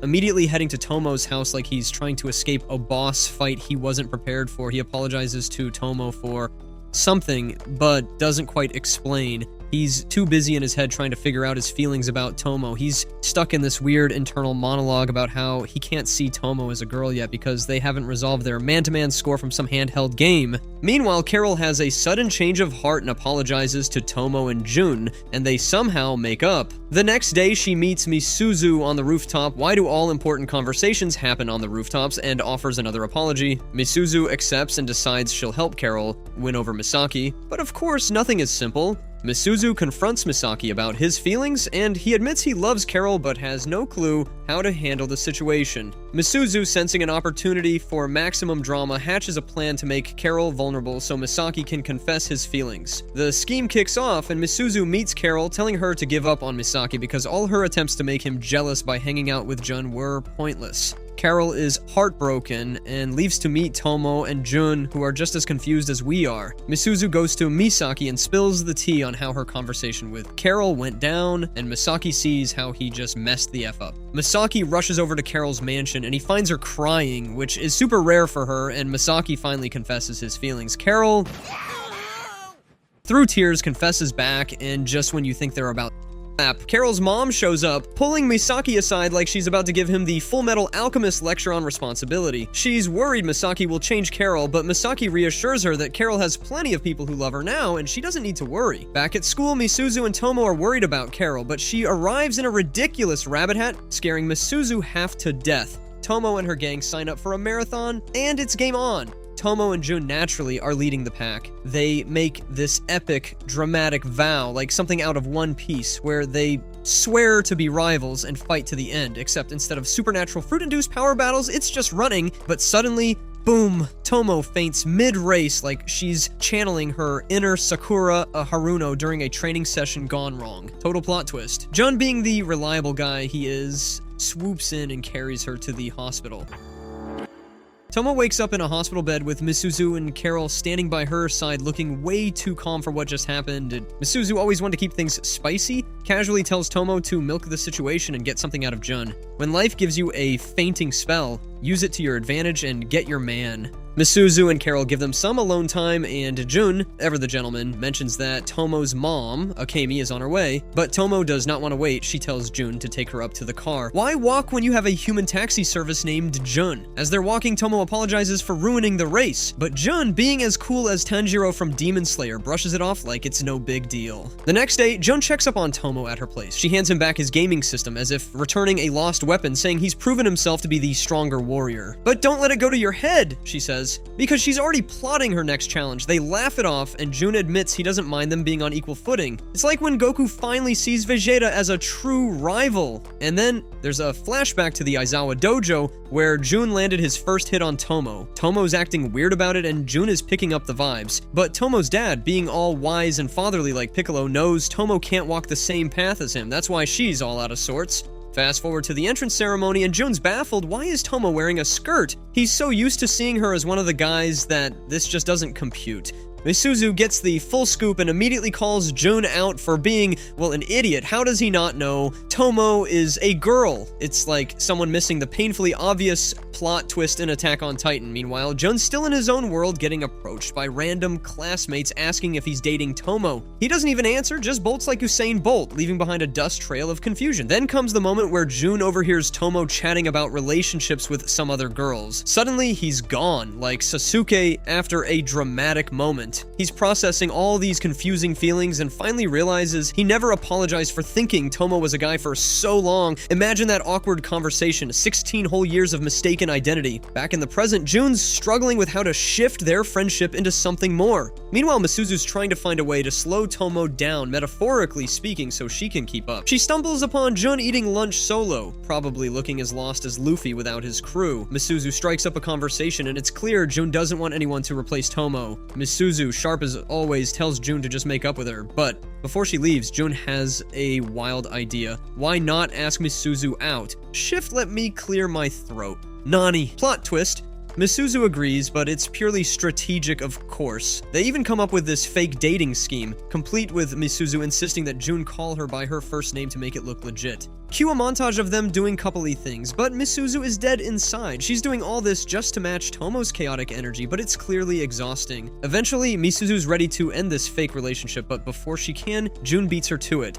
Immediately heading to Tomo's house like he's trying to escape a boss fight he wasn't prepared for, he apologizes to Tomo for something, but doesn't quite explain. He's too busy in his head trying to figure out his feelings about Tomo. He's stuck in this weird internal monologue about how he can't see Tomo as a girl yet because they haven't resolved their man-to-man score from some handheld game. Meanwhile, Carol has a sudden change of heart and apologizes to Tomo and Jun, and they somehow make up. The next day, she meets Misuzu on the rooftop. Why do all important conversations happen on the rooftops? And offers another apology. Misuzu accepts and decides she'll help Carol win over Misaki. But of course, nothing is simple. Misuzu confronts Misaki about his feelings, and he admits he loves Carol but has no clue how to handle the situation. Misuzu, sensing an opportunity for maximum drama, hatches a plan to make Carol vulnerable so Misaki can confess his feelings. The scheme kicks off, and Misuzu meets Carol, telling her to give up on Misaki because all her attempts to make him jealous by hanging out with Jun were pointless. Carol is heartbroken and leaves to meet Tomo and Jun, who are just as confused as we are. Misuzu goes to Misaki and spills the tea on how her conversation with Carol went down, and Misaki sees how he just messed the F up. Misaki rushes over to Carol's mansion and he finds her crying, which is super rare for her, and Misaki finally confesses his feelings. Carol, through tears, confesses back, and just when you think they're about Carol's mom shows up, pulling Misaki aside like she's about to give him the Full Metal Alchemist lecture on responsibility. She's worried Misaki will change Carol, but Misaki reassures her that Carol has plenty of people who love her now, and she doesn't need to worry. Back at school, Misuzu and Tomo are worried about Carol, but she arrives in a ridiculous rabbit hat, scaring Misuzu half to death. Tomo and her gang sign up for a marathon, and it's game on. Tomo and Jun naturally are leading the pack. They make this epic, dramatic vow, like something out of One Piece, where they swear to be rivals and fight to the end, except instead of supernatural fruit-induced power battles, it's just running, but suddenly, boom, Tomo faints mid-race like she's channeling her inner Sakura Haruno during a training session gone wrong. Total plot twist. Jun, being the reliable guy he is, swoops in and carries her to the hospital. Tomo wakes up in a hospital bed with Misuzu and Carol standing by her side looking way too calm for what just happened. And Misuzu, always wanted to keep things spicy, casually tells Tomo to milk the situation and get something out of Jun. When life gives you a fainting spell, use it to your advantage and get your man. Misuzu and Carol give them some alone time, and Jun, ever the gentleman, mentions that Tomo's mom, Akemi, is on her way, but Tomo does not want to wait. She tells Jun to take her up to the car. Why walk when you have a human taxi service named Jun? As they're walking, Tomo apologizes for ruining the race, but Jun, being as cool as Tanjiro from Demon Slayer, brushes it off like it's no big deal. The next day, Jun checks up on Tomo at her place. She hands him back his gaming system as if returning a lost weapon, saying he's proven himself to be the stronger warrior. But don't let it go to your head, she says, because she's already plotting her next challenge. They laugh it off, and Jun admits he doesn't mind them being on equal footing. It's like when Goku finally sees Vegeta as a true rival. And then there's a flashback to the Aizawa dojo where Jun landed his first hit on Tomo. Tomo's acting weird about it, and Jun is picking up the vibes. But Tomo's dad, being all wise and fatherly like Piccolo, knows Tomo can't walk the same path as him. That's why she's all out of sorts. Fast forward to the entrance ceremony, and Jun's baffled. Why is Tomo wearing a skirt? He's so used to seeing her as one of the guys that this just doesn't compute. Misuzu gets the full scoop and immediately calls Jun out for being, well, an idiot. How does he not know Tomo is a girl? It's like someone missing the painfully obvious plot twist in Attack on Titan. Meanwhile, Jun's still in his own world, getting approached by random classmates asking if he's dating Tomo. He doesn't even answer, just bolts like Usain Bolt, leaving behind a dust trail of confusion. Then comes the moment where Jun overhears Tomo chatting about relationships with some other girls. Suddenly, he's gone, like Sasuke after a dramatic moment. He's processing all these confusing feelings and finally realizes he never apologized for thinking Tomo was a guy for so long. Imagine that awkward conversation, 16 whole years of mistaken identity. Back in the present, Jun's struggling with how to shift their friendship into something more. Meanwhile, Misuzu's trying to find a way to slow Tomo down, metaphorically speaking, so she can keep up. She stumbles upon Jun eating lunch solo, probably looking as lost as Luffy without his crew. Misuzu strikes up a conversation, and it's clear Jun doesn't want anyone to replace Tomo. Misuzu, sharp as always, tells Jun to just make up with her, but before she leaves, Jun has a wild idea. Why not ask Misuzu out? Shift, let me clear my throat. Nani. Plot twist. Misuzu agrees, but it's purely strategic, of course. They even come up with this fake dating scheme, complete with Misuzu insisting that Jun call her by her first name to make it look legit. Cue a montage of them doing coupley things, but Misuzu is dead inside. She's doing all this just to match Tomo's chaotic energy, but it's clearly exhausting. Eventually, Misuzu's ready to end this fake relationship, but before she can, Jun beats her to it.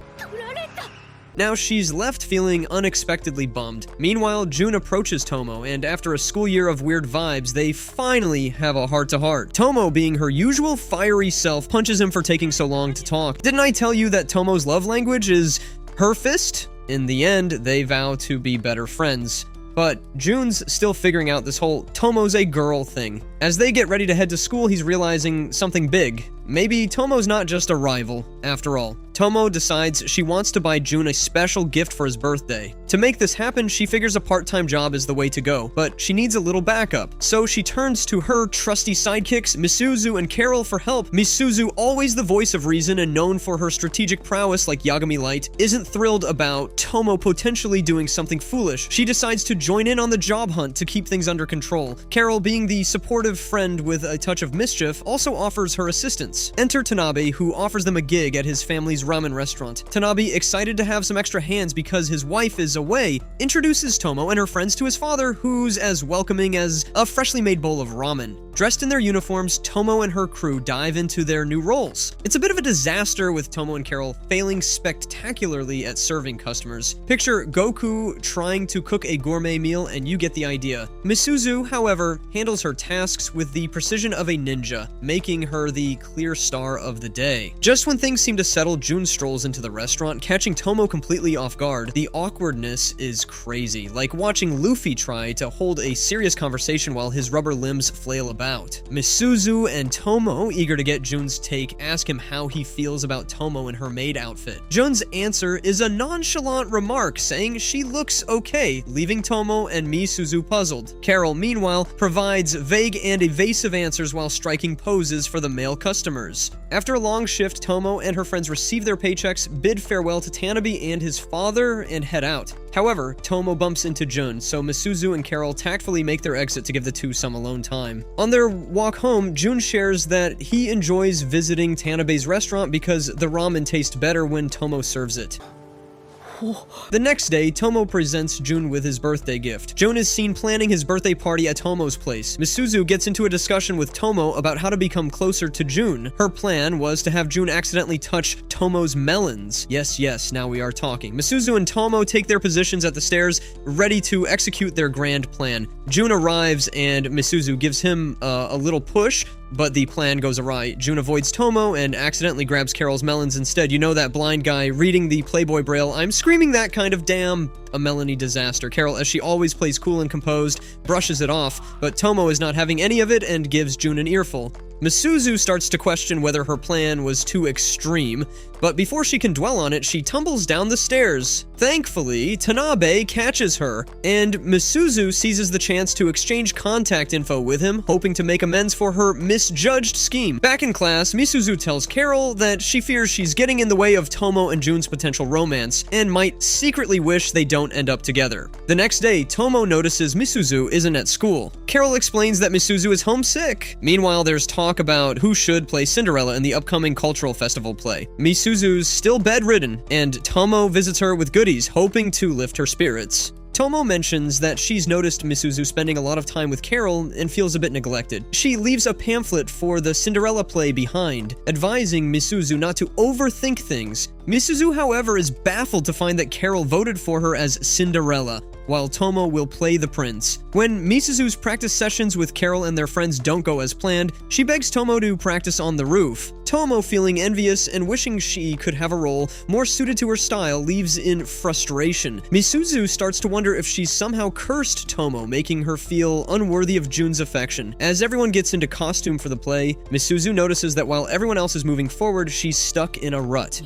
Now she's left feeling unexpectedly bummed. Meanwhile, Jun approaches Tomo, and after a school year of weird vibes, they finally have a heart-to-heart. Tomo, being her usual fiery self, punches him for taking so long to talk. Didn't I tell you that Tomo's love language is her fist? In the end, they vow to be better friends. But Jun's still figuring out this whole Tomo's a girl thing. As they get ready to head to school, he's realizing something big. Maybe Tomo's not just a rival, after all. Tomo decides she wants to buy Jun a special gift for his birthday. To make this happen, she figures a part-time job is the way to go, but she needs a little backup. So she turns to her trusty sidekicks, Misuzu and Carol, for help. Misuzu, always the voice of reason and known for her strategic prowess like Yagami Light, isn't thrilled about Tomo potentially doing something foolish. She decides to join in on the job hunt to keep things under control. Carol, being the supportive friend with a touch of mischief, also offers her assistance. Enter Tanabe, who offers them a gig at his family's ramen restaurant. Tanabe, excited to have some extra hands because his wife is away, introduces Tomo and her friends to his father, who's as welcoming as a freshly made bowl of ramen. Dressed in their uniforms, Tomo and her crew dive into their new roles. It's a bit of a disaster, with Tomo and Carol failing spectacularly at serving customers. Picture Goku trying to cook a gourmet meal and you get the idea. Misuzu, however, handles her tasks with the precision of a ninja, making her the clear star of the day. Just when things seem to settle, Jun strolls into the restaurant, catching Tomo completely off guard. The awkwardness is crazy, like watching Luffy try to hold a serious conversation while his rubber limbs flail about. Misuzu and Tomo, eager to get Jun's take, ask him how he feels about Tomo in her maid outfit. Jun's answer is a nonchalant remark saying she looks okay, leaving Tomo and Misuzu puzzled. Carol, meanwhile, provides vague and evasive answers while striking poses for the male customers. After a long shift, Tomo and her friends receive their paychecks, bid farewell to Tanabe and his father, and head out. However, Tomo bumps into Jun, so Misuzu and Carol tactfully make their exit to give the two some alone time. On their walk home, Jun shares that he enjoys visiting Tanabe's restaurant because the ramen tastes better when Tomo serves it. The next day, Tomo presents Jun with his birthday gift. Jun is seen planning his birthday party at Tomo's place. Misuzu gets into a discussion with Tomo about how to become closer to Jun. Her plan was to have Jun accidentally touch Tomo's melons. Yes, now we are talking. Misuzu and Tomo take their positions at the stairs, ready to execute their grand plan. Jun arrives and Misuzu gives him a little push, but the plan goes awry. June avoids Tomo and accidentally grabs Carol's melons instead. You know, that blind guy reading the Playboy Braille, I'm screaming that kind of damn, a Melanie disaster. Carol, as she always plays cool and composed, brushes it off, but Tomo is not having any of it and gives June an earful. Misuzu starts to question whether her plan was too extreme, but before she can dwell on it, she tumbles down the stairs. Thankfully, Tanabe catches her, and Misuzu seizes the chance to exchange contact info with him, hoping to make amends for her misjudged scheme. Back in class, Misuzu tells Carol that she fears she's getting in the way of Tomo and June's potential romance, and might secretly wish they don't end up together. The next day, Tomo notices Misuzu isn't at school. Carol explains that Misuzu is homesick. Meanwhile, there's talk about who should play Cinderella in the upcoming cultural festival play. Misuzu's still bedridden, and Tomo visits her with goodies, hoping to lift her spirits. Tomo mentions that she's noticed Misuzu spending a lot of time with Carol and feels a bit neglected. She leaves a pamphlet for the Cinderella play behind, advising Misuzu not to overthink things. Misuzu, however, is baffled to find that Carol voted for her as Cinderella, while Tomo will play the prince. When Misuzu's practice sessions with Carol and their friends don't go as planned, she begs Tomo to practice on the roof. Tomo, feeling envious and wishing she could have a role more suited to her style, leaves in frustration. Misuzu starts to wonder if she's somehow cursed Tomo, making her feel unworthy of June's affection. As everyone gets into costume for the play, Misuzu notices that while everyone else is moving forward, she's stuck in a rut.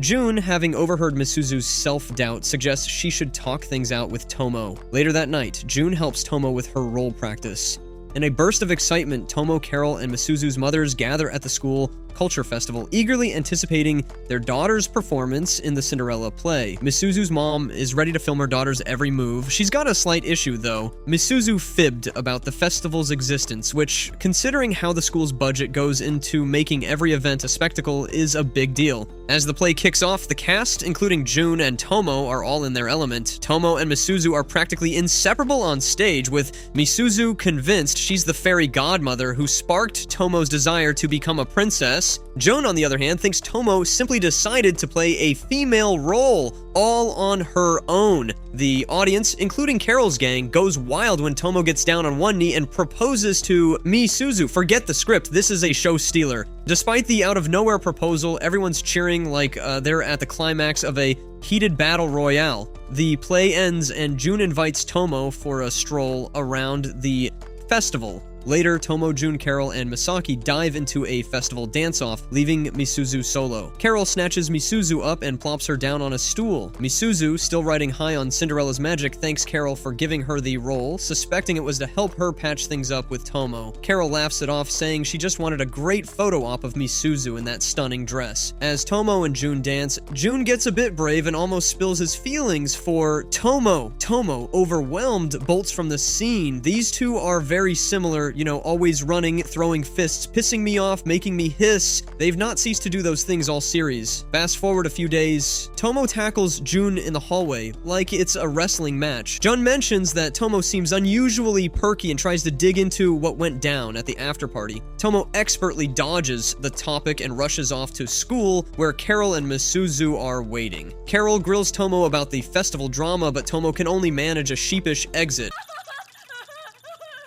June, having overheard Misuzu's self-doubt, suggests she should talk things out with Tomo. Later that night, June helps Tomo with her role practice. In a burst of excitement, Tomo, Carol, and Misuzu's mothers gather at the school culture festival, eagerly anticipating their daughter's performance in the Cinderella play. Misuzu's mom is ready to film her daughter's every move. She's got a slight issue, though. Misuzu fibbed about the festival's existence, which, considering how the school's budget goes into making every event a spectacle, is a big deal. As the play kicks off, the cast, including June and Tomo, are all in their element. Tomo and Misuzu are practically inseparable on stage, with Misuzu convinced she's the fairy godmother who sparked Tomo's desire to become a princess. June, on the other hand, thinks Tomo simply decided to play a female role, all on her own. The audience, including Carol's gang, goes wild when Tomo gets down on one knee and proposes to Misuzu. Forget the script, this is a show stealer. Despite the out-of-nowhere proposal, everyone's cheering like they're at the climax of a heated battle royale. The play ends and June invites Tomo for a stroll around the festival. Later, Tomo, June, Carol, and Misaki dive into a festival dance-off, leaving Misuzu solo. Carol snatches Misuzu up and plops her down on a stool. Misuzu, still riding high on Cinderella's magic, thanks Carol for giving her the role, suspecting it was to help her patch things up with Tomo. Carol laughs it off, saying she just wanted a great photo op of Misuzu in that stunning dress. As Tomo and June dance, June gets a bit brave and almost spills his feelings for Tomo. Tomo, overwhelmed, bolts from the scene. These two are very similar, you know, always running, throwing fists, pissing me off, making me hiss. They've not ceased to do those things all series. Fast forward a few days, Tomo tackles June in the hallway, like it's a wrestling match. Jun mentions that Tomo seems unusually perky and tries to dig into what went down at the after party. Tomo expertly dodges the topic and rushes off to school, where Carol and Misuzu are waiting. Carol grills Tomo about the festival drama, but Tomo can only manage a sheepish exit.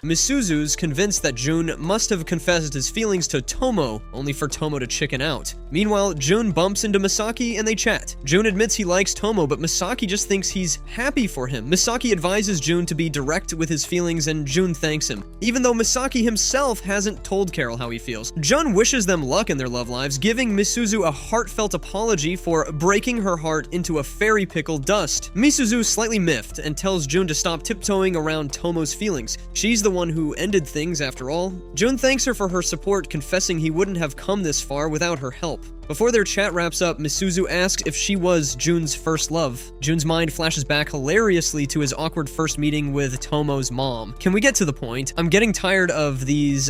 Misuzu's convinced that June must have confessed his feelings to Tomo, only for Tomo to chicken out. Meanwhile, June bumps into Misaki and they chat. June admits he likes Tomo, but Misaki just thinks he's happy for him. Misaki advises June to be direct with his feelings and June thanks him, even though Misaki himself hasn't told Carol how he feels. Jun wishes them luck in their love lives, giving Misuzu a heartfelt apology for breaking her heart into a fairy pickle dust. Misuzu's slightly miffed and tells June to stop tiptoeing around Tomo's feelings. She's the one who ended things after all. June thanks her for her support, confessing he wouldn't have come this far without her help. Before their chat wraps up, Misuzu asks if she was June's first love. June's mind flashes back hilariously to his awkward first meeting with Tomo's mom. Can we get to the point? I'm getting tired of these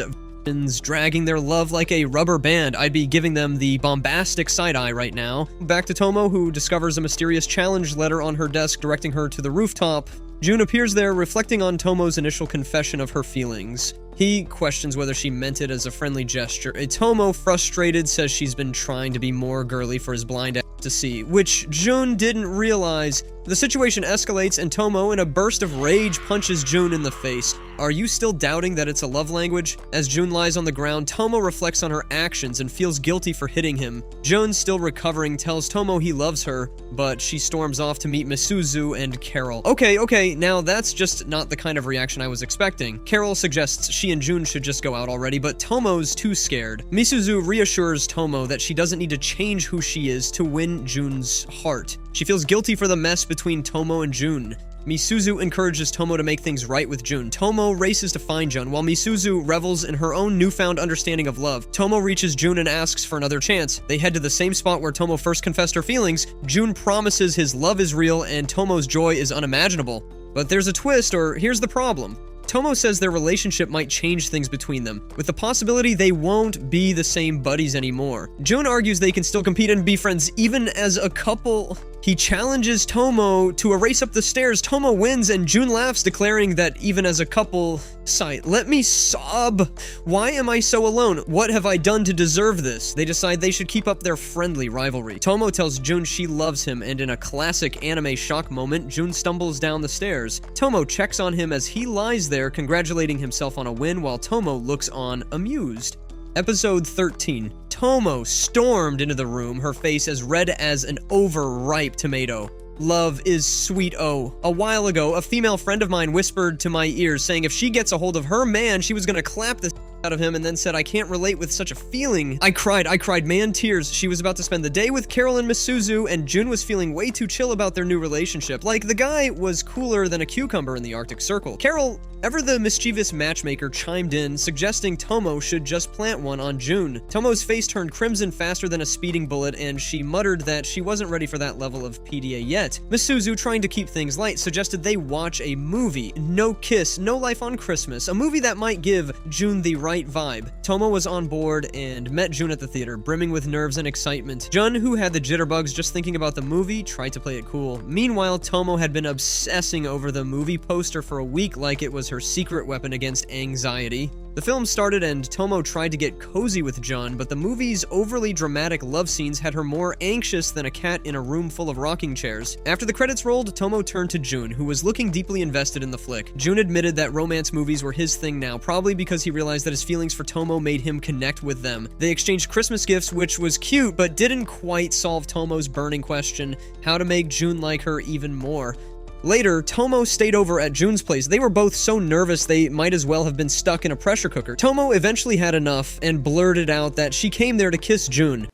dragging their love like a rubber band. I'd be giving them the bombastic side-eye right now. Back to Tomo, who discovers a mysterious challenge letter on her desk directing her to the rooftop. June appears there, reflecting on Tomo's initial confession of her feelings. He questions whether she meant it as a friendly gesture. Tomo, frustrated, says she's been trying to be more girly for his blind ass to see, which June didn't realize The situation escalates and Tomo, in a burst of rage, punches Jun in the face. Are you still doubting that it's a love language? As Jun lies on the ground, Tomo reflects on her actions and feels guilty for hitting him. Jun, still recovering, tells Tomo he loves her, but she storms off to meet Misuzu and Carol. Okay, now that's just not the kind of reaction I was expecting. Carol suggests she and Jun should just go out already, but Tomo's too scared. Misuzu reassures Tomo that she doesn't need to change who she is to win Jun's heart. She feels guilty for the mess between Tomo and Jun. Misuzu encourages Tomo to make things right with Jun. Tomo races to find Jun, while Misuzu revels in her own newfound understanding of love. Tomo reaches Jun and asks for another chance. They head to the same spot where Tomo first confessed her feelings. Jun promises his love is real and Tomo's joy is unimaginable. But there's a twist, or here's the problem. Tomo says their relationship might change things between them, with the possibility they won't be the same buddies anymore. Jun argues they can still compete and be friends even as a couple. He challenges Tomo to a race up the stairs. Tomo wins and Jun laughs, declaring that even as a couple... Sigh, let me sob. Why am I so alone? What have I done to deserve this? They decide they should keep up their friendly rivalry. Tomo tells Jun she loves him, and in a classic anime shock moment, Jun stumbles down the stairs. Tomo checks on him as he lies there, congratulating himself on a win, while Tomo looks on, amused. Episode 13. Tomo stormed into the room, her face as red as an overripe tomato. Love is sweet-o. A while ago, a female friend of mine whispered to my ears, saying if she gets a hold of her man, she was gonna clap the out of him, and then said, I can't relate with such a feeling. I cried, man, tears. She was about to spend the day with Carol and Misuzu, and Jun was feeling way too chill about their new relationship. Like, the guy was cooler than a cucumber in the Arctic Circle. Carol, ever the mischievous matchmaker, chimed in, suggesting Tomo should just plant one on Jun. Tomo's face turned crimson faster than a speeding bullet, and she muttered that she wasn't ready for that level of PDA yet. Misuzu, trying to keep things light, suggested they watch a movie. No Kiss, No Life on Christmas, a movie that might give Jun the right vibe. Tomo was on board and met Jun at the theater, brimming with nerves and excitement. Jun, who had the jitterbugs just thinking about the movie, tried to play it cool. Meanwhile, Tomo had been obsessing over the movie poster for a week like it was her secret weapon against anxiety. The film started and Tomo tried to get cozy with Jun, but the movie's overly dramatic love scenes had her more anxious than a cat in a room full of rocking chairs. After the credits rolled, Tomo turned to Jun, who was looking deeply invested in the flick. Jun admitted that romance movies were his thing now, probably because he realized that his feelings for Tomo made him connect with them. They exchanged Christmas gifts, which was cute, but didn't quite solve Tomo's burning question, how to make Jun like her even more. Later, Tomo stayed over at Jun's place. They were both so nervous they might as well have been stuck in a pressure cooker. Tomo eventually had enough and blurted out that she came there to kiss Jun.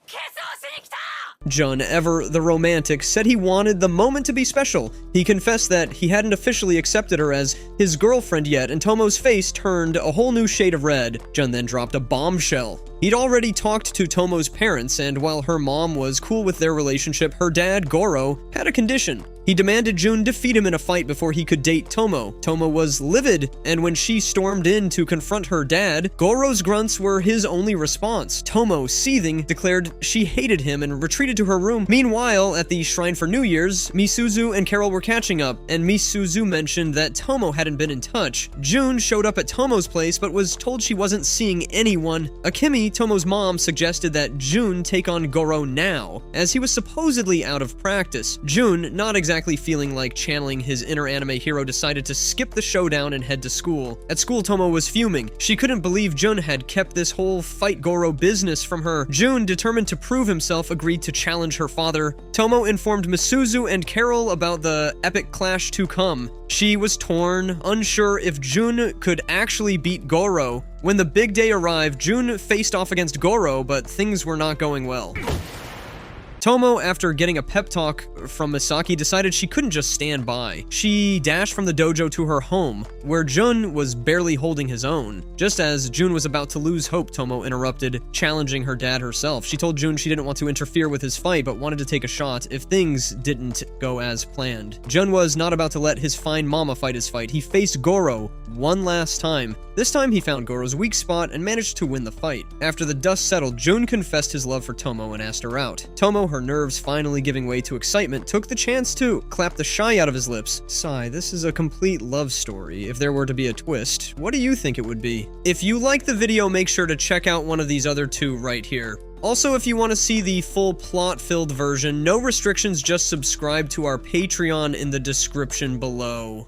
Jun, ever the romantic, said he wanted the moment to be special. He confessed that he hadn't officially accepted her as his girlfriend yet, and Tomo's face turned a whole new shade of red. Jun then dropped a bombshell. He'd already talked to Tomo's parents, and while her mom was cool with their relationship, her dad, Goro, had a condition. He demanded Jun defeat him in a fight before he could date Tomo. Tomo was livid, and when she stormed in to confront her dad, Goro's grunts were his only response. Tomo, seething, declared she hated him and retreated to her room. Meanwhile, at the Shrine for New Year's, Misuzu and Carol were catching up, and Misuzu mentioned that Tomo hadn't been in touch. Jun showed up at Tomo's place, but was told she wasn't seeing anyone. Akemi, Tomo's mom, suggested that Jun take on Goro now, as he was supposedly out of practice. Jun, not exactly feeling like channeling his inner anime hero, decided to skip the showdown and head to school. At school, Tomo was fuming. She couldn't believe Jun had kept this whole fight Goro business from her. Jun, determined to prove himself, agreed to challenge her father. Tomo informed Misuzu and Carol about the epic clash to come. She was torn, unsure if Jun could actually beat Goro. When the big day arrived, Jun faced off against Goro, but things were not going well. Tomo, after getting a pep talk from Misaki, decided she couldn't just stand by. She dashed from the dojo to her home, where Jun was barely holding his own. Just as Jun was about to lose hope, Tomo interrupted, challenging her dad herself. She told Jun she didn't want to interfere with his fight, but wanted to take a shot if things didn't go as planned. Jun was not about to let his fine mama fight his fight. He faced Goro one last time. This time, he found Goro's weak spot and managed to win the fight. After the dust settled, Jun confessed his love for Tomo and asked her out. Tomo, her nerves finally giving way to excitement, took the chance to clap the shy out of his lips. Sigh, this is a complete love story. If there were to be a twist, what do you think it would be? If you liked the video, make sure to check out one of these other two right here. Also, if you want to see the full plot-filled version, no restrictions, just subscribe to our Patreon in the description below.